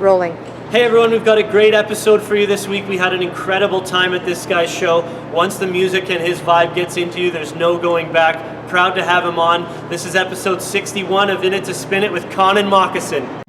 rolling. Hey everyone, we've got a great episode for you this week. We had an incredible time at this guy's show. Once the music and his vibe gets into you, there's no going back. Proud to have him on. This is episode 61 of In It to Spin It with Connan Mockasin.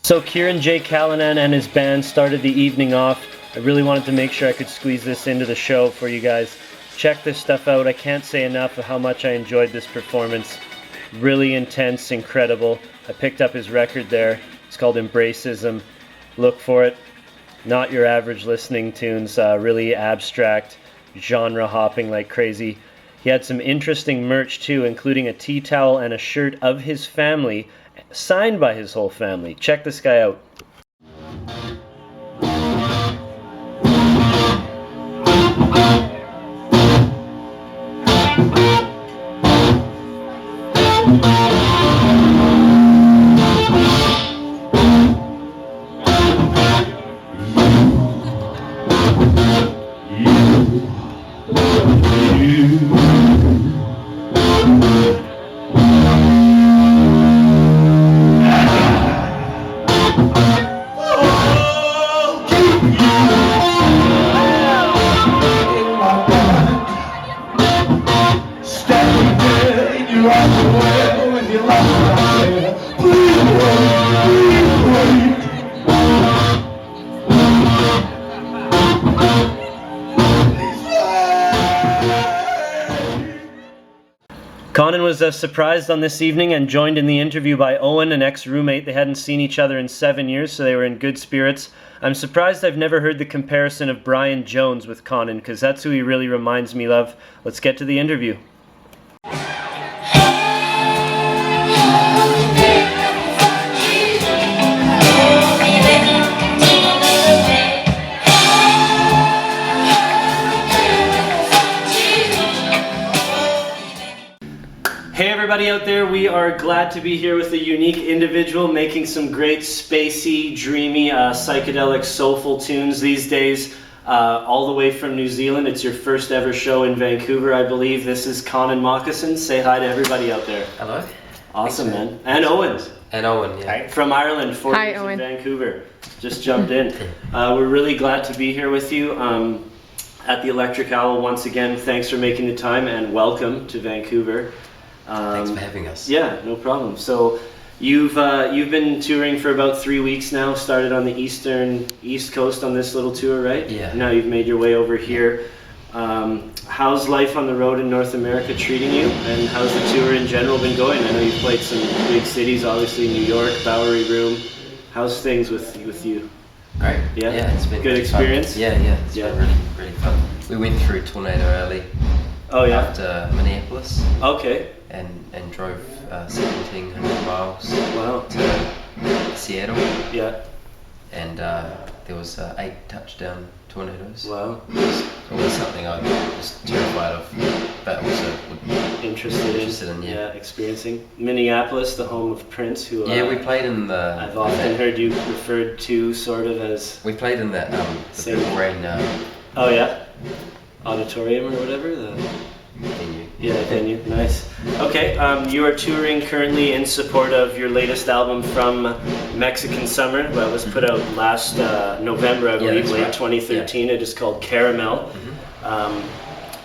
So Kirin J Callinan and his band started the evening off. I really wanted to make sure I could squeeze this into the show for you guys. Check this stuff out. I can't say enough of how much I enjoyed this performance. Really intense, incredible. I picked up his record there. It's called Embracism. Look for it. Not your average listening tunes. Really abstract, genre hopping like crazy. He had some interesting merch too, including a tea towel and a shirt of his family, signed by his whole family. Check this guy out. Connan was surprised on this evening and joined in the interview by Owen, an ex-roommate. They hadn't seen each other in 7 years, so they were in good spirits. I'm surprised I've never heard the comparison of Brian Jones with Connan, because that's who he really reminds me of. Let's get to the interview. Hey everybody out there, we are glad to be here with a unique individual making some great spacey, dreamy, psychedelic, soulful tunes these days, all the way from New Zealand. It's your first ever show in Vancouver, I believe. This is Connan Mockasin. Say hi to everybody out there. Hello. Awesome, man. And Owen. And Owen, yeah. Hi. From Ireland, 4 Hi, years Owen. in Vancouver. Just jumped in. We're really glad to be here with you at the Electric Owl once again. Thanks for making the time and welcome to Vancouver. Thanks for having us. Yeah, no problem. So you've been touring for about 3 weeks now. Started on the East Coast on this little tour, right? Yeah. Now you've made your way over here. How's life on the road in North America treating you? And how's the tour in general been going? I know you've played some big cities, obviously New York, Bowery Room. How's things with you? Great. Yeah? Yeah, it's been good really experience. Fun. Yeah, it's been really fun. We went through Tornado Alley. Oh yeah. After Minneapolis. Okay. And drove 1,700 miles. Wow. To Seattle. Yeah. And there was 8 touchdown tornadoes. Wow. It's always something I was terrified of, but also interested in. Yeah, experiencing. Minneapolis, the home of Prince, who we played in the. I've often heard you referred to sort of as. We played in that the Purple Rain. Oh yeah. Auditorium or whatever, the venue. Yeah, venue. Nice. Okay, you are touring currently in support of your latest album From Mexican Summer. That was put out last November, I believe, late 2013. It is called Caramel.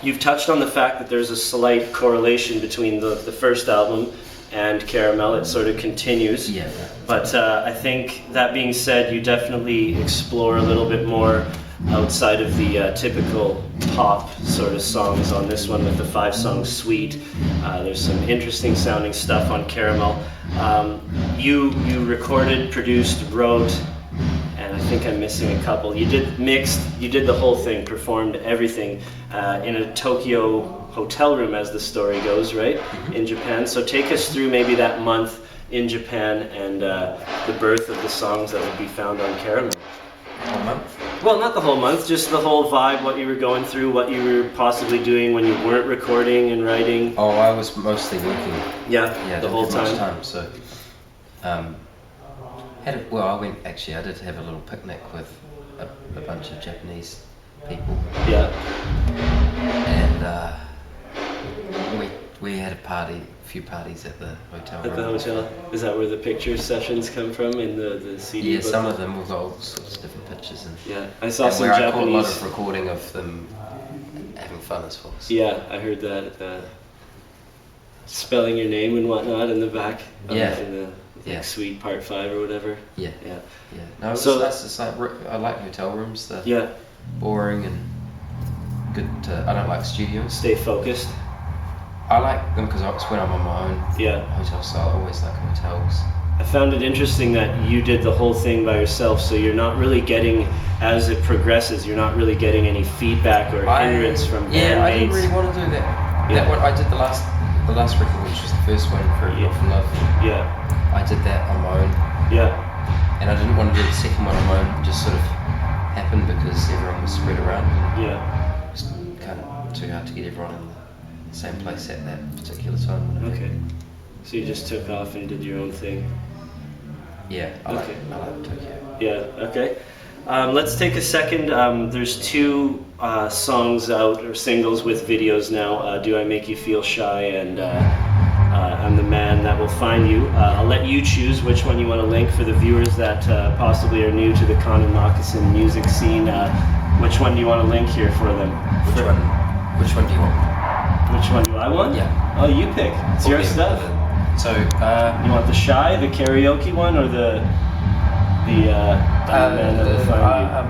You've touched on the fact that there's a slight correlation between the first album and Caramel. It sort of continues. Yeah. But I think that being said, you definitely explore a little bit more outside of the typical pop sort of songs on this one with the 5-song suite. There's some interesting sounding stuff on Caramel. You recorded, produced, wrote, and I think I'm missing a couple. You did mixed, you did the whole thing, performed everything in a Tokyo hotel room, as the story goes, right? In Japan. So take us through maybe that month in Japan and the birth of the songs that would be found on Caramel? Whole month? Well, not the whole month, just the whole vibe, what you were going through, what you were possibly doing when you weren't recording and writing. Oh, I was mostly working. Yeah, the whole time. So, I did have a little picnic with a bunch of Japanese people. Yeah. And we had a few parties at the hotel. At the hotel? Is that where the picture sessions come from in the CD? Yeah, book? some of them we've got all sorts of different pictures. And yeah, I saw some where Japanese. I caught a lot of recording of them having fun as well. So. Yeah, I heard that. Spelling your name and whatnot in the back. Yeah. In the suite part 5 or whatever. Yeah. Yeah. Yeah. No, it's nice. It's like, I like hotel rooms. They're boring and good. I don't like studios. Stay focused. I like them because when I'm on my own hotel style, I always like hotels. I found it interesting that you did the whole thing by yourself, so you're not really getting, as it progresses, you're not really getting any feedback or hindrance from bandmates. Yeah, I didn't really want to do that. Yeah. That one, I did the last record, which was the first one, for Love. Yeah. I did that on my own. Yeah. And I didn't want to do the second one on my own. It just sort of happened because everyone was spread around. Yeah. It was kind of too hard to get everyone in the same place at that particular time. Okay. So you just took off and did your own thing. Yeah, I like Tokyo. Yeah, okay. Let's take a second. There's 2 songs out, or singles with videos now. Do I Make You Feel Shy and I'm the Man That Will Find You. I'll let you choose which one you want to link for the viewers that possibly are new to the Connan Mockasin music scene. Which one do you want to link here for them? Which one do you want? Which one do I want? Yeah. Oh, you pick. It's your stuff. So, you want the Shy, the karaoke one, or the Man That Will Find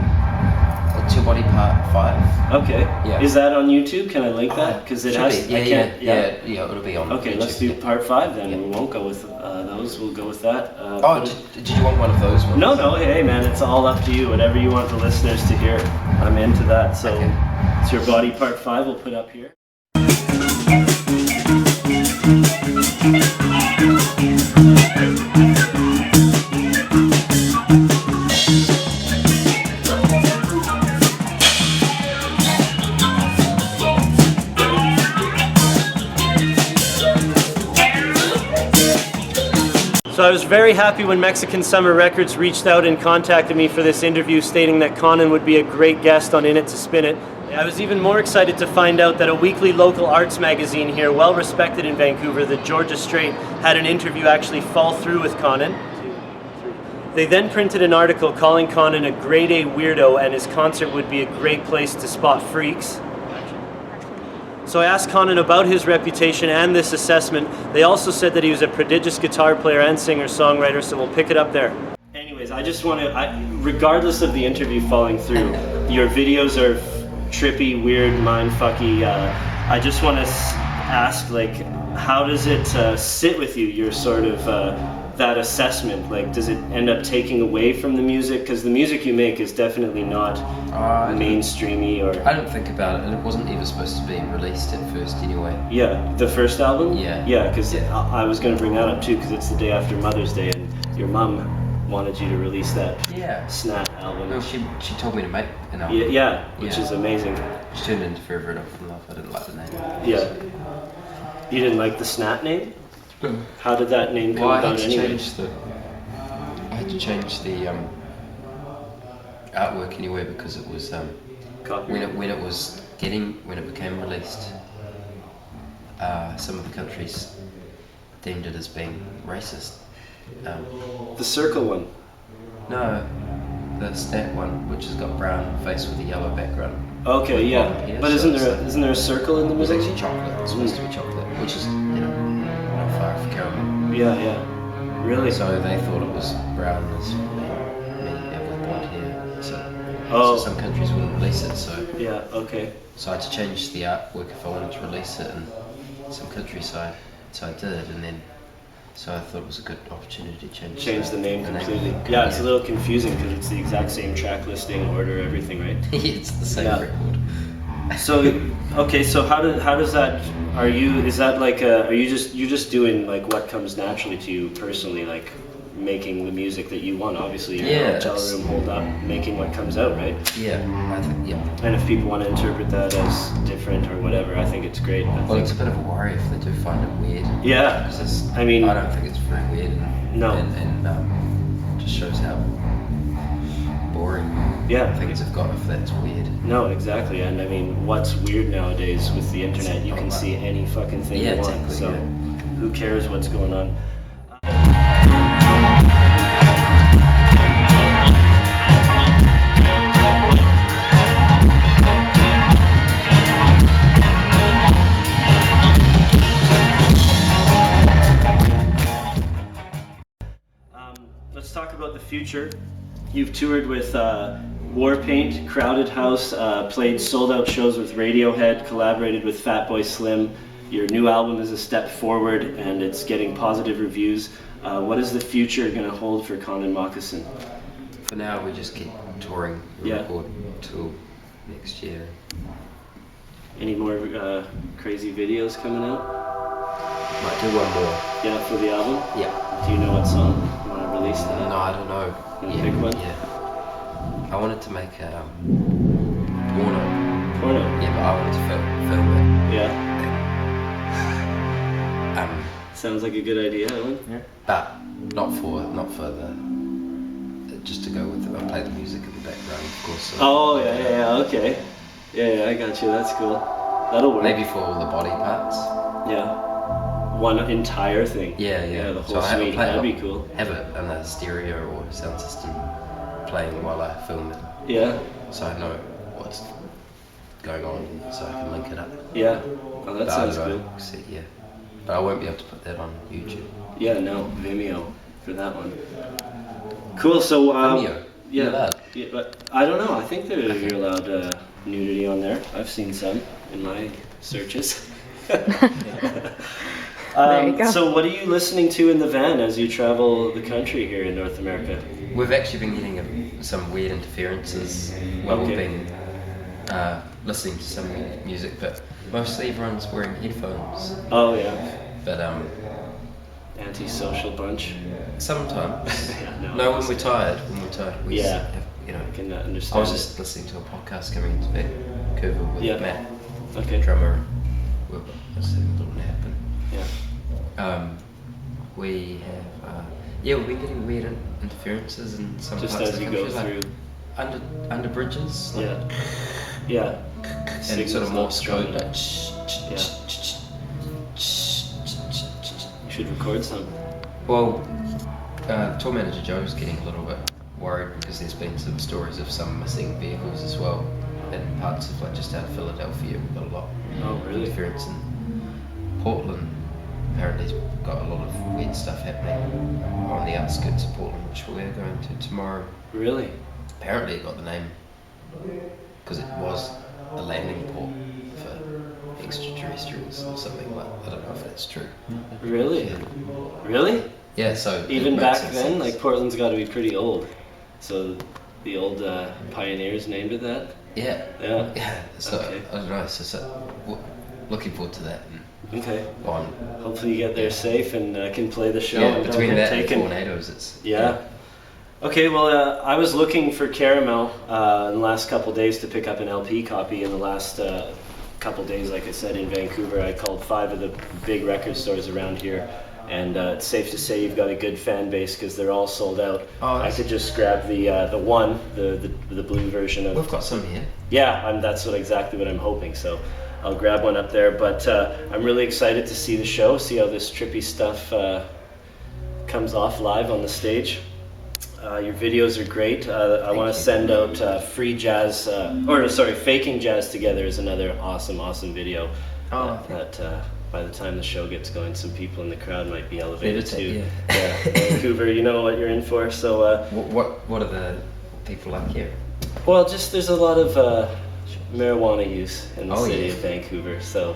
You? It's Your Body Part 5. Okay. Yeah. Is that on YouTube? Can I link that? Because it has. Be. Yeah, it'll be on. Okay, YouTube. let's do part 5 then. We won't go with those. We'll go with that. Did you want one of those ones? No. Hey, man, it's all up to you. Whatever you want the listeners to hear, I'm into that. So, It's Your Body Part 5. We'll put up here. So I was very happy when Mexican Summer Records reached out and contacted me for this interview, stating that Connan would be a great guest on In It to Spin It. I was even more excited to find out that a weekly local arts magazine here, well respected in Vancouver, the Georgia Straight, had an interview actually fall through with Connan. They then printed an article calling Connan a grade A weirdo and his concert would be a great place to spot freaks. So I asked Connan about his reputation and this assessment. They also said that he was a prodigious guitar player and singer-songwriter, so we'll pick it up there. Anyways, I just want to, regardless of the interview falling through, your videos are trippy, weird, mindfucky. I just want to ask, like, how does it sit with you, your sort of, that assessment? Like, does it end up taking away from the music? Because the music you make is definitely not mainstreamy or... I didn't think about it, and it wasn't even supposed to be released at first anyway. Yeah, the first album? Yeah. Yeah, because I was going to bring that up too, because it's the day after Mother's Day, and your mum wanted you to release that Snap album. Well, she told me to make an album. Yeah, which is amazing. She turned into Forever Enough from Love. I didn't like the name. Yeah. You didn't like the Snap name? How did that name come about anyway? I had to change the artwork anyway because it was when it became released. Some of the countries deemed it as being racist. The circle one? No, the Snap one, which has got brown face with a yellow background. Okay, yeah. But isn't there a circle in the music? It's actually chocolate. It's supposed to be chocolate, which is not far off caramel. Yeah. Really? So they thought it was brown as me with blonde hair. So some countries wouldn't release it. So yeah. Okay. So I had to change the artwork if I wanted to release it in some countries. So I did, and then. So I thought it was a good opportunity to change the name completely. Yeah, it's a little confusing because it's the exact same track listing, order, everything, right? It's the same record. So okay, so how does that? Is that like you're just doing like what comes naturally to you personally, like making the music that you want? Obviously, you're in a hotel room, hold up, making what comes out, right? Yeah, I think, yeah. And if people want to interpret that as different or whatever, I think it's great. Well, it's a bit of a worry if they do find it weird. Yeah, Because I mean, I don't think it's very weird. No. And just shows how boring things have got if that's weird. No, exactly. And I mean, what's weird nowadays with the internet? You can see any fucking thing you want. Exactly, so who cares what's going on? Let's talk about the future. You've toured with Warpaint, Crowded House, played sold-out shows with Radiohead, collaborated with Fatboy Slim. Your new album is a step forward, and it's getting positive reviews. What is the future going to hold for Connan Mockasin? For now, we just keep touring. We record till next year. Any more crazy videos coming out? Might do one more. Yeah, for the album? Yeah. Do you know what song you want to release that? No, I don't know. Pick one? Yeah. I wanted to make a porno. Porno? Yeah, but I wanted to film it. Yeah. Sounds like a good idea, Alan. Yeah. But not for the just to go with it. I play the music in the background, of course. So Okay. Yeah, I got you. That's cool. That'll work. Maybe for all the body parts. Yeah. One entire thing. Yeah. The whole suite. That'd be cool. Have it in a stereo or sound system playing while I film it. Yeah. So I know what's going on, so I can link it up. Yeah. Oh, that sounds good. Yeah. But I won't be able to put that on YouTube. Yeah, no, Vimeo for that one. Cool. So Vimeo. Yeah, but I don't know. I think you're allowed nudity on there. I've seen some in my searches. There you go. So what are you listening to in the van as you travel the country here in North America? We've actually been getting some weird interferences while we've been listening to some music, but mostly everyone's wearing headphones. Oh yeah. But antisocial bunch. Sometimes. No, when we're tired, we just have, I can understand. I was just listening to a podcast coming into Vancouver with Matt, drummer. We were just having a little nap. We have we've been getting weird interferences in some just parts as of the you country, go through under bridges. Yeah. And sort of more stroke. You should record some. Well, tour manager Joe's getting a little bit worried because there's been some stories of some missing vehicles as well in parts of just out of Philadelphia. We've got a lot of interference in Portland. Apparently, he's got a lot of weird stuff happening on the outskirts of Portland, which we're going to tomorrow. Really? Apparently, it got the name because it was a landing port for extraterrestrials or something like that. I don't know if that's true. Really? Really? Yeah, so even back then, like Portland's got to be pretty old. So the old pioneers named it that? Yeah. So okay. I don't know, so looking forward to that. Okay. Hopefully you get there safe and can play the show. Yeah, between that and tornadoes, it's... Yeah. Okay, well, I was looking for Caramel in the last couple days to pick up an LP copy. In the last couple days, like I said, in Vancouver, I called 5 of the big record stores around here. And it's safe to say you've got a good fan base because they're all sold out. I could just grab the blue version of... We've got some here. Yeah, that's exactly what I'm hoping. So I'll grab one up there. But I'm really excited to see the show, see how this trippy stuff comes off live on the stage. Your videos are great. I want to send out Faking Jazz Together is another awesome video. That by the time the show gets going, some people in the crowd might be elevated too. Yeah, Vancouver, you know what you're in for. So what are the people like here? Well, just there's a lot of marijuana use in the city of Vancouver, so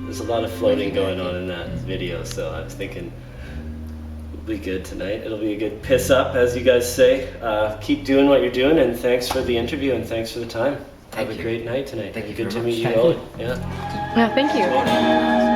there's a lot of floating going on in that video. So I was thinking it'll be good tonight. It'll be a good piss up, as you guys say. Keep doing what you're doing, and thanks for the interview and thanks for the time. Have a great night tonight. Thank you Good to very meet much. you, Thank Owen. Yeah. Yeah, thank you.